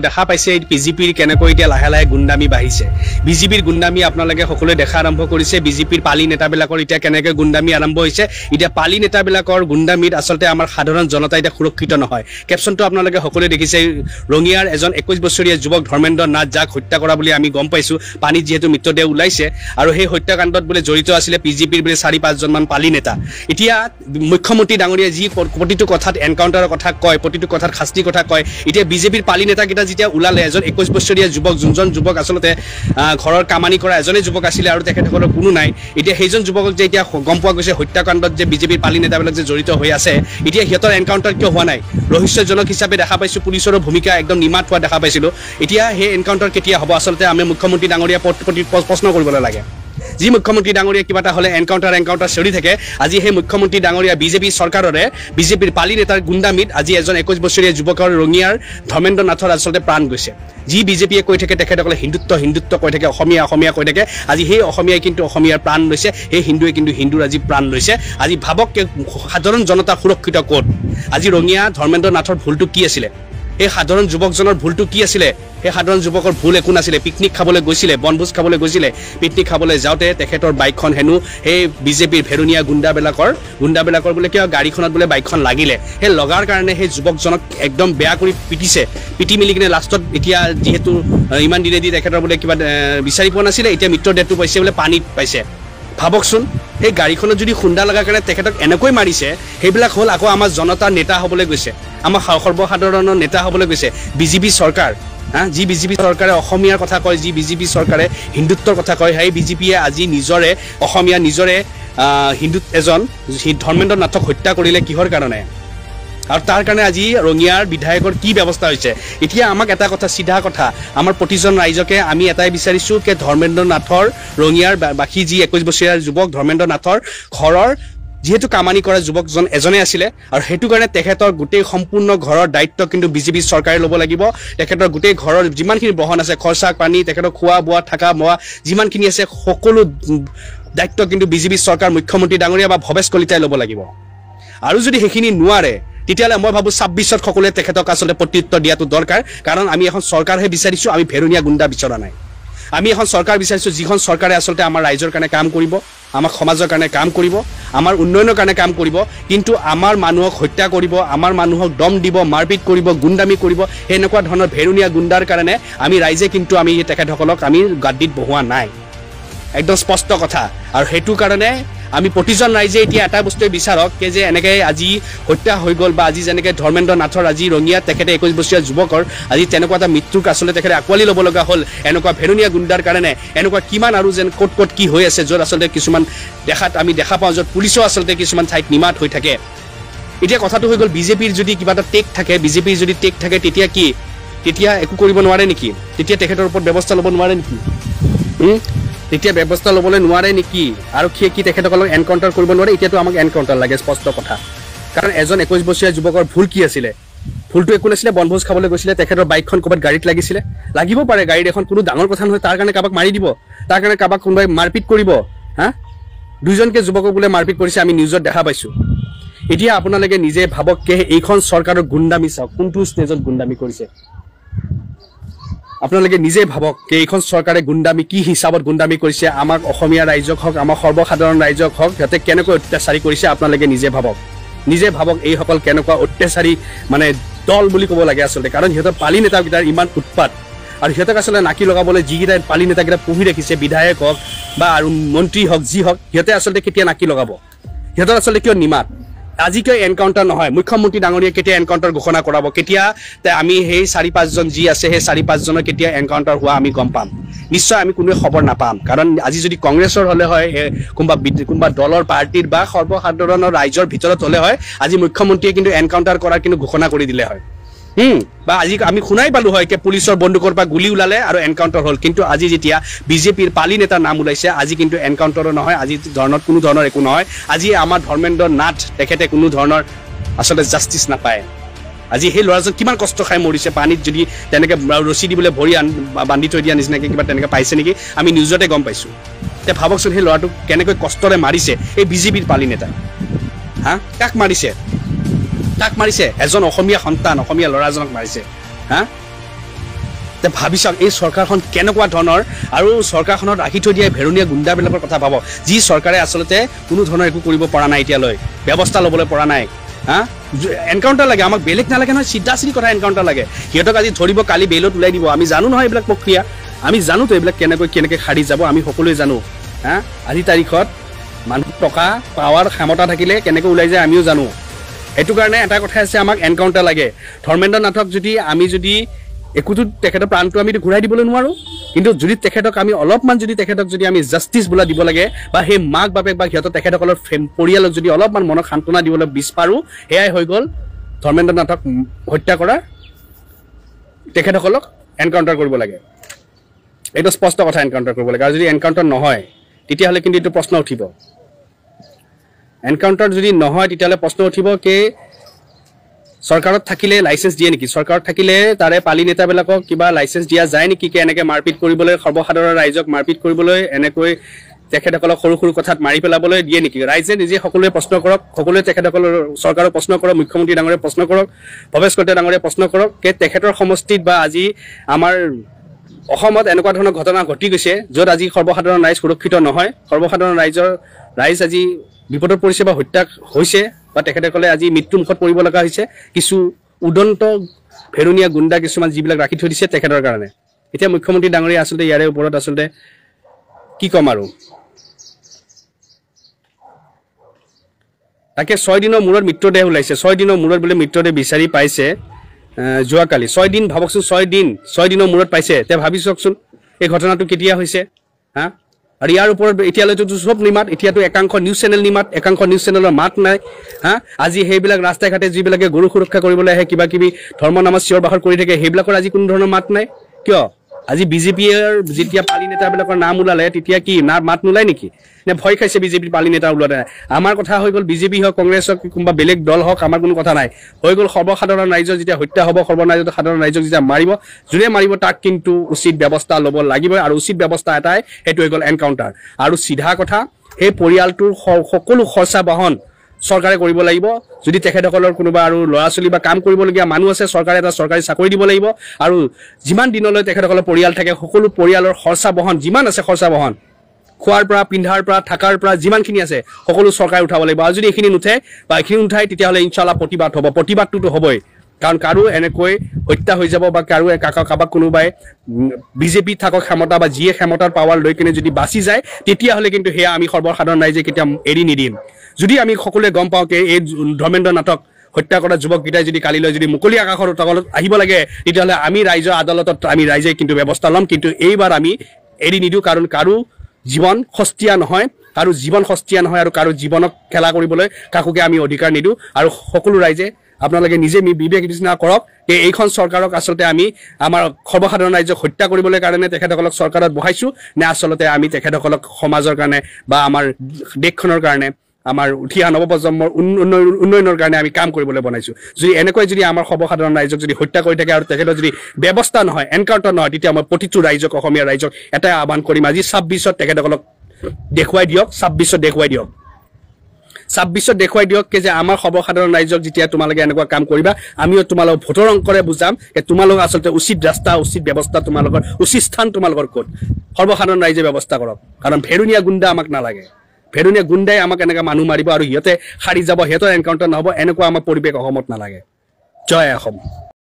দেখা পাইছে বিজেপিৰ কেনেকৈ এতিয়া লাহে লাহে গুণ্ডামি বাঢ়িছে বিজেপিৰ গুণ্ডামি আপোনালোকে সকলোৱে দেখা আৰম্ভ কৰিছে বিজেপিৰ পালি নেতাবিলাকৰ এতিয়া কেনেকৈ গুণ্ডামি আৰম্ভ হৈছে এতিয়া পালি নেতাবিলাকৰ গুণ্ডামিত আসলতে আমাৰ সাধাৰণ জনতা এতিয়া সুৰক্ষিত নহয় কেপচনটো আপোনালোকে সকলোৱে দেখিছে ৰঙিয়াৰ এজন 21 বছৰীয়া যুৱক ধৰ্মেন্দ্ৰ নাথ যাক হত্যা কৰা বুলি আমি গম পাইছো পানীত যেহেতু মৃতদেহ ওলাইছে আৰু সেই হত্যাকাণ্ডত বোলে জড়িত আছিল বিজেপিৰ বোলে 4-5 জন মান পালি নেতা এতিয়া মুখ্যমন্ত্ৰী ডাঙৰীয়া যি প্ৰতিটো কথাত এনকাউন্টাৰৰ কথা কয় প্ৰতিটো কথাত শাস্তিৰ কথা কয় এতিয়া বিজেপিৰ পালি নেতা কিটা যেতিয়া উলালে এজন 21 বছৰীয়া যুৱক যোনজন যুৱক আসলতে ঘৰৰ কামানি কৰা এজনে যুৱক আছিল আৰু তেখেতসকলৰ কোনো নাই এতিয়া সেইজন যুৱকক যে এতিয়া গম পোৱা গৈছে হত্যাকাণ্ডত যে বিজেপিৰ পালি নেতাবিলাক যে জড়িত হৈ আছে এতিয়া হিয়তৰ এনকাউন্টাৰ কিয় হোৱা নাই ৰহস্যজনক হিচাপে দেখা পাইছো পুলিচৰ ভূমিকা একদম নিমাত হোৱা দেখা পাইছিলো এতিয়া সেই এনকাউন্টাৰ কেতিয়া হ'ব আসলতে আমি মুখ্যমন্ত্ৰী ডাঙৰীয়া প্ৰশ্ন কৰিবলৈ লাগে যি মুখ্যমন্ত্ৰী ডাঙৰীয়া কিবা এটা হলে এনকাউন্টাৰ চলি থাকে আজি সেই মুখ্যমন্ত্ৰী ডাঙৰীয়া বিজেপি চৰকাৰৰে বিজেপিৰ পালি নেতাৰ গুণ্ডামিত আজি এজন 21 বছৰীয়া যুৱকৰ ৰঙিয়াৰ ধৰ্মেন্দ্ৰ নাথৰ আসলতে প্ৰাণ গৈছে যি বিজেপিয়ে কৈ থাকে তেখেতসকলে হিন্দুত্ব কৈ থাকে অসমীয়া কৈ থাকে আজি সেই অসমীয়াই কিন্তু অসমীয়াৰ প্ৰাণ লৈছে সেই হিন্দুৱে কিন্তু হিন্দুৰ আজি প্ৰাণ লৈছে আজি ভাবক সাধাৰণ জনতা সুৰক্ষিত ক'ত আজি ৰঙিয়া ধৰ্মেন্দ্ৰ নাথৰ ভুলটো কি আছিলে এই সাধাৰণ যুৱকজনৰ ভুলটো কি আছিলে এই সাধাৰণ যুৱকৰ ভুল একো নাছিলে পিকনিক খাবলৈ গৈছিলে বনভোজ খাবলৈ গৈছিলে পিকনিক খাবলৈ যাওঁতে তেখেতৰ বাইকখন হেনো এই বিজেপিৰ ভেৰুনিয়া গুণ্ডাবিলাকৰ বোলে কিয় গাড়ীখনত বোলে বাইকখন লাগিলে সেই লগাৰ কাৰণে সেই যুৱকজনক একদম বেয়া কৰি পিটি মিলি কিনে লাষ্টত এতিয়া যিহেতু ইমান দিনে দি তেখেতৰ বোলে কিবা বিচাৰি পোৱা নাছিলে এতিয়া মৃতদেহটো পাইছে বোলে পানীত পাইছে ভাবকচোন সেই গাড়ীখনত যদি খুন্দা লগাৰ কাৰণে তেখেতক এনেকৈ মাৰিছে সেইবিলাক হ'ল আকৌ আমাৰ জনতাৰ নেতা হ'বলৈ গৈছে আমাৰ সৰ্বসাধাৰণৰ নেতা হ'বলৈ গৈছে বিজেপি চৰকাৰ যি বিজেপি চৰকাৰে অসমীয়াৰ কথা কয় যি বিজেপি চৰকাৰে হিন্দুত্বৰ কথা কয় সেই বিজেপিয়ে আজি নিজৰে অসমীয়া নিজৰে হিন্দুত এজন ধৰ্মেন্দ্ৰ নাথক হত্যা কৰিলে কিহৰ কাৰণে আৰু তাৰ কাৰণে আজি ৰঙিয়াৰ বিধায়কৰ কি ব্যৱস্থা হৈছে এতিয়া আমাক এটা কথা সিধা কথা আমাৰ প্ৰতিজন ৰাইজকে আমি এটাই বিচাৰিছো যে ধৰ্মেন্দ্ৰ নাথৰ ৰঙিয়াৰ বাকি যি 21 বছৰীয়া যুৱক ধৰ্মেন্দ্ৰ নাথৰ ঘৰৰ যেহেতু কামানি কৰা যুৱকজন এজনে আছিলে আৰু হেতু কাৰণে তেখেতৰ গোটেই সম্পূৰ্ণ ঘৰৰ দায়িত্ব কিন্তু বিজেপি চৰকাৰে ল'ব লাগিব তেখেতৰ গোটেই ঘৰৰ যিমানখিনি বহন আছে খৰচা পানী তেখেতৰ খোৱা বোৱা থকা মোৱা যিমানখিনি আছে সকলো দায়িত্ব কিন্তু বিজেপি চৰকাৰ মুখ্যমন্ত্ৰী ডাঙৰীয়া বা ভৱেশ কলিতাই ল'ব লাগিব আৰু যদি সেইখিনি নোৱাৰে তেতিয়ালে মই ভাবো 26ত সকলোৱে তেখেতক আসলে প্ৰত্যুত্তৰ দিয়াটো দৰকাৰ কাৰণ আমি এখন চৰকাৰহে বিচাৰিছো আমি ভেৰুনিয়া গুণ্ডা বিচৰা নাই আমি এখন চৰকাৰ বিচাৰিছো যিখন চৰকাৰে আসলে আমাৰ ৰাইজৰ কাৰণে কাম কৰিব আমাৰ সমাজৰ কাৰণে কাম কৰিব আমাৰ উন্নয়নৰ কাৰণে কাম কৰিব কিন্তু আমাৰ মানুহক হত্যা কৰিব আমাৰ মানুহক দম দিব মাৰপিট কৰিব গুণ্ডামি কৰিব এনেকুৱা ধৰণৰ ভেৰুনিয়া গুণ্ডাৰ কাৰণে আমি ৰাইজে কিন্তু আমি তেখেতসকলক আমি গাদ্দিত বহোৱা নাই একদম স্পষ্ট কথা আৰু হেতু কাৰণে আমি প্ৰতিজন ৰাইজে এতিয়া এটা বস্তুৱে বিচাৰক যে এনেকৈ আজি হত্যা হৈ গ'ল বা আজি যেনেকৈ ধৰ্মেন্দ্ৰ নাথৰ আজি ৰঙিয়া তেখেতে 21 বছৰীয়া যুৱকৰ আজি তেনেকুৱা এটা মৃত্যুক আসলে তেখেতে আঁকোৱালি ল'ব লগা হ'ল এনেকুৱা ভেৰুনিয়া গুণ্ডাৰ কাৰণে এনেকুৱা কিমান আৰু যেন ক'ত কি হৈ আছে য'ত আসলে কিছুমান দেখাত আমি দেখা পাওঁ য'ত পুলিচো আসলে কিছুমান ঠাইত নিমাত হৈ থাকে এতিয়া কথাটো হৈ গ'ল বিজেপিৰ যদি কিবা এটা টেক থাকে বিজেপিৰ যদি টেক থাকে তেতিয়া কি তেতিয়া একো কৰিব নোৱাৰে নেকি তেতিয়া তেখেতৰ ওপৰত ব্যৱস্থা ল'ব নোৱাৰে নেকি তেতিয়া ব্যৱস্থা ল'বলৈ নোৱাৰে নেকি আৰু কি তেখেতসকলক এনকাউন্টাৰ কৰিব নোৱাৰে এতিয়াতো আমাক এনকাউন্টাৰ লাগে স্পষ্ট কথা কাৰণ এজন 21 বছৰীয়া যুৱকৰ ভুল কি আছিলে ভুলটো একো নাছিলে বনভোজ খাবলৈ গৈছিলে তেখেতৰ বাইকখন ক'ৰবাত গাড়ীত লাগিছিলে লাগিব পাৰে গাড়ীত এখন কোনো ডাঙৰ কথা নহয় তাৰ কাৰণে কাবাক মাৰি দিব তাৰ কাৰণে কাবাক কোনোবাই মাৰপিট কৰিব দুজনকে যুৱকক বোলে মাৰপিট কৰিছে আমি নিউজত দেখা পাইছো এতিয়া আপোনালোকে নিজে ভাবক যে এইখন চৰকাৰৰ গুণ্ডামি চাওক কোনটো ষ্টেজত গুণ্ডামি কৰিছে আপোনালোকে নিজে ভাবক যে এইখন চৰকাৰে গুণ্ডামি কি হিচাপত গুণ্ডামি কৰিছে আমাক অসমীয়া ৰাইজক হওক আমাৰ সৰ্বসাধাৰণ ৰাইজক হওক সিহঁতে কেনেকৈ অত্যাচাৰী কৰিছে আপোনালোকে নিজে ভাবক এইসকল কেনেকুৱা অত্যাচাৰী মানে দল বুলি ক'ব লাগে আচলতে কাৰণ সিহঁতৰ পালি নেতাকেইটাৰ ইমান উৎপাত আৰু সিহঁতক আচলতে নাকি লগাবলৈ যিকেইটা পালি নেতাকেইটা পুহি ৰাখিছে বিধায়ক হওক বা আৰু মন্ত্ৰী হওক যি হওক সিহঁতে আচলতে কেতিয়া নাকি লগাব সিহঁতৰ আচলতে কিয় নিমাত আজি কিয় এনকাউন্টাৰ নহয় মুখ্যমন্ত্ৰী ডাঙৰীয়া কেতিয়া এনকাউন্টাৰ ঘোষণা কৰাব কেতিয়া আমি সেই 4-5 জন যি আছে সেই 4-5 জনৰ কেতিয়া এনকাউন্টাৰ হোৱা আমি গম পাম নিশ্চয় আমি কোনো খবৰ নাপাম কাৰণ আজি যদি কংগ্ৰেছৰ হলে হয় কোনোবা দলৰ পাৰ্টিৰ বা সৰ্বসাধাৰণৰ ৰাইজৰ ভিতৰত হলে হয় আজি মুখ্যমন্ত্ৰীয়ে কিন্তু এনকাউন্টাৰ কৰাৰ কিন্তু ঘোষণা কৰি দিলে হয় বা আজি আমি শুনাই পালো হয় যে পুলিচৰ বন্দুকৰ পৰা গুলি ওলালে আৰু এনকাউন্টাৰ হ'ল কিন্তু আজি যেতিয়া বিজেপিৰ পালি নেতাৰ নাম ওলাইছে আজি কিন্তু এনকাউন্টাৰো নহয় আজি ধৰণৰ কোনো ধৰণৰ একো নহয় আজি আমাৰ ধৰ্মেন্দ্ৰ নাথ তেখেতে কোনো ধৰণৰ আসলে জাষ্টিস নাপায় আজি সেই ল'ৰাজন কিমান কষ্ট খাই মৰিছে পানীত যদি তেনেকৈ ৰছী দিবলৈ ভৰি বান্ধি থৈ দিয়া নিচিনাকৈ কিবা তেনেকৈ পাইছে নেকি আমি নিউজতে গম পাইছোঁ এতিয়া ভাবকচোন সেই ল'ৰাটোক কেনেকৈ কষ্টৰে মাৰিছে এই বিজেপিৰ পালি নেতাই কাক মাৰিছে এজন অসমীয়া সন্তান অসমীয়া ল'ৰাজনক মাৰিছে তে ভাবি চাওক এই চৰকাৰখন কেনেকুৱা ধৰণৰ আৰু চৰকাৰখনত ৰাখি থৈ দিয়া ভেৰুনীয়া গুণ্ডাবিলাকৰ কথা ভাবক যি চৰকাৰে আচলতে কোনো ধৰণৰ একো কৰিব পৰা নাই এতিয়ালৈ ব্যৱস্থা ল'বলৈ পৰা নাই হা এনকাউণ্টাৰ লাগে আমাক বেলেগ নালাগে নহয় চিধা চিধি কথা এনকাউণ্টাৰ লাগে সিহঁতক আজি ধৰিব কালি বেইলত ওলাই দিব আমি জানো নহয় এইবিলাক প্ৰক্ৰিয়া আমি জানো তো এইবিলাক কেনেকৈ সাৰি যাব আমি সকলোৱে জানো হা আজি তাৰিখত মানুহ টকা পাৱাৰ ক্ষমতা থাকিলে কেনেকৈ ওলাই যায় আমিও জানো এইটো কাৰণে এটা কথা আছে আমাক এনকাউণ্টাৰ লাগে ধৰ্মেন্দ্ৰ নাথক যদি আমি যদি একোটো তেখেতৰ প্ৰাণটো আমি ঘূৰাই দিবলৈ নোৱাৰোঁ কিন্তু যদি তেখেতক আমি অলপমান যদি তেখেতক যদি আমি জাষ্টিছ বোলা দিব লাগে বা সেই মাক বাপেক বা সিহঁতৰ তেখেতসকলৰ পৰিয়ালক যদি অলপমান মনত সান্তনা দিবলৈ বিচাৰোঁ এয়াই হৈ গ'ল ধৰ্মেন্দ্ৰ নাথক হত্যা কৰা তেখেতসকলক এনকাউণ্টাৰ কৰিব লাগে এইটো স্পষ্ট কথা এনকাউণ্টাৰ কৰিব লাগে আৰু যদি এনকাউণ্টাৰ নহয় তেতিয়াহ'লে কিন্তু এইটো প্ৰশ্ন উঠিব এনকাউণ্টাৰ যদি নহয় তেতিয়াহ'লে প্ৰশ্ন উঠিব কি চৰকাৰত থাকিলে লাইচেন্স দিয়ে নেকি চৰকাৰত থাকিলে তাৰে পালি নেতাবিলাকক কিবা লাইচেন্স দিয়া যায় নেকি এনেকৈ মাৰপিট কৰিবলৈ সৰ্বসাধাৰণ ৰাইজক মাৰপিট কৰিবলৈ এনেকৈ তেখেতসকলক সৰু সৰু কথাত মাৰি পেলাবলৈ দিয়ে নেকি ৰাইজে নিজে সকলোৱে প্ৰশ্ন কৰক সকলোৱে তেখেতসকলৰ চৰকাৰক প্ৰশ্ন কৰক মুখ্যমন্ত্ৰী ডাঙৰীয়ে প্ৰশ্ন কৰক ভৱেশ কলিতা ডাঙৰীয়ে প্ৰশ্ন কৰক তেখেতৰ সমষ্টিত বা আজি আমাৰ অসমত এনেকুৱা ধৰণৰ ঘটনা ঘটি গৈছে য'ত আজি সৰ্বসাধাৰণ ৰাইজ সুৰক্ষিত নহয় সৰ্বসাধাৰণ ৰাইজ আজি বিপদত পৰিছে বা হত্যা হৈছে বা তেখেতসকলে আজি মৃত্যুমুখত পৰিব লগা হৈছে কিছু উদন্ত ভেৰুনীয়া গুণ্ডা কিছুমান যিবিলাক ৰাখি থৈ দিছে তেখেতৰ কাৰণে এতিয়া মুখ্যমন্ত্ৰী ডাঙৰীয়া আচলতে ইয়াৰে ওপৰত আচলতে কি ক'ম আৰু তাকে 6 দিনৰ মূৰত মৃতদেহ ওলাইছে 6 দিনৰ মূৰত বোলে মৃতদেহ বিচাৰি পাইছে যোৱাকালি 6 দিন ভাবকচোন 6 দিনৰ মূৰত পাইছে তে ভাবি চাওকচোন এই ঘটনাটো কেতিয়া হৈছে হা আৰু ইয়াৰ ওপৰত এতিয়ালৈতো চব নিমাত এতিয়াতো একাংশ নিউজ চেনেল নিমাত একাংশ নিউজ চেনেলৰ মাত নাই হা আজি সেইবিলাক ৰাস্তাই ঘাটে যিবিলাকে গৰু সুৰক্ষা কৰিবলৈ আহে কিবা কিবি ধৰ্ম নামত চিঞৰ বাখৰ কৰি থাকে সেইবিলাকৰ আজি কোনো ধৰণৰ মাত নাই কিয় আজি বিজেপিৰ যেতিয়া পালি নেতাবিলাকৰ নাম ওলালে তেতিয়া কি মাত নোলায় নেকি নে ভয় খাইছে বিজেপিৰ পালি নেতা ওলোৱাতে আমাৰ কথা হৈ গ'ল বিজেপি হওক কংগ্ৰেছ হওক কোনোবা বেলেগ দল হওক আমাৰ কোনো কথা নাই হৈ গ'ল সৰ্বসাধাৰণ ৰাইজৰ যেতিয়া হত্যা হ'ব সৰ্বসাধাৰণ ৰাইজক যেতিয়া মাৰিব যোনে মাৰিব তাক কিন্তু উচিত ব্যৱস্থা ল'ব লাগিব আৰু উচিত ব্যৱস্থা এটাই সেইটো হৈ গ'ল এনকাউণ্টাৰ আৰু চিধা কথা সেই পৰিয়ালটোৰ সকলো খৰচা বহন চৰকাৰে কৰিব লাগিব যদি তেখেতসকলৰ কোনোবা আৰু ল'ৰা ছোৱালী বা কাম কৰিবলগীয়া মানুহ আছে চৰকাৰে এটা চৰকাৰী চাকৰি দিব লাগিব আৰু যিমান দিনলৈ তেখেতসকলৰ পৰিয়াল থাকে সকলো পৰিয়ালৰ খৰচা বহন যিমান আছে খৰচা বহন খোৱাৰ পৰা পিন্ধাৰ পৰা থাকাৰ পৰা যিমানখিনি আছে সকলো চৰকাৰে উঠাব লাগিব আৰু যদি এইখিনি নুঠে বা এইখিনি উঠায় তেতিয়াহ'লে ইনশাল্লাহ প্ৰতিবাদ হ'ব প্ৰতিবাদটোতো হ'বই কাৰণ কাৰো এনেকৈ হত্যা হৈ যাব বা কাৰো কাৰোবাক কোনোবাই বিজেপি থাকক ক্ষমতা বা যিয়ে ক্ষমতাৰ পাৱাৰ লৈ কিনে যদি বাচি যায় তেতিয়াহ'লে কিন্তু সেয়া আমি সৰ্বসাধাৰণ ৰাইজে কেতিয়া এৰি নিদিম যদি আমি সকলোৱে গম পাওঁ যে এই ধৰ্মেন্দ্ৰ নাথক হত্যা কৰা যুৱককেইটাই যদি কালিলৈ যদি মুকলি আকাশৰ তলত আহিব লাগে তেতিয়াহ'লে আমি ৰাইজৰ আদালতত আমি ৰাইজে কিন্তু ব্যৱস্থা ল'ম কিন্তু এইবাৰ আমি এৰি নিদিওঁ কাৰণ কাৰো জীৱন সস্তীয়া নহয় কাৰো জীৱন সস্তীয়া নহয় আৰু কাৰো জীৱনক খেলা কৰিবলৈ কাকোকে আমি অধিকাৰ নিদিওঁ আৰু সকলো ৰাইজে আপোনালোকে নিজে বিবেক বিবেচনা কৰক যে এইখন চৰকাৰক আচলতে আমি আমাৰ সৰ্বসাধাৰণ ৰাইজক হত্যা কৰিবলৈ কাৰণে তেখেতসকলক চৰকাৰত বহাইছোঁ নে আচলতে আমি তেখেতসকলক সমাজৰ কাৰণে বা আমাৰ দেশখনৰ কাৰণে আমাৰ উঠি অহা নৱপ্ৰজন্মৰ উন্নয়নৰ কাৰণে আমি কাম কৰিবলৈ বনাইছোঁ যদি এনেকৈ যদি আমাৰ সৰ্বসাধাৰণ ৰাইজক যদি হত্যা কৰি থাকে আৰু তেখেতৰ যদি ব্যৱস্থা নহয় এনকাউণ্টাৰ নহয় তেতিয়া মই প্ৰতিটো ৰাইজক অসমীয়া ৰাইজক এটাই আহ্বান কৰিম আজি 26ত তেখেতসকলক দেখুৱাই দিয়ক 26ত দেখুৱাই দিয়ক 26ত দেখুৱাই দিয়ক যে আমাৰ সৰ্বসাধাৰণ ৰাইজক যেতিয়া তোমালোকে এনেকুৱা কাম কৰিবা আমিও তোমালোক ভোটৰ অংকৰে বুজাম যে তোমালোক আচলতে উচিত ৰাস্তা উচিত ব্যৱস্থা তোমালোকৰ উচিত স্থান তোমালোকৰ ক'ত সৰ্বসাধাৰণ ৰাইজে ব্যৱস্থা কৰক কাৰণ ভেৰুনীয়া গুণ্ডা আমাক নালাগে ভেৰুনীয়া গুণ্ডাই আমাক এনেকৈ মানুহ মাৰিব আৰু সিহঁতে সাৰি যাব সিহঁতৰ এনকাউণ্টাৰ নহ'ব এনেকুৱা আমাৰ পৰিৱেশ অসমত নালাগে জয় অসম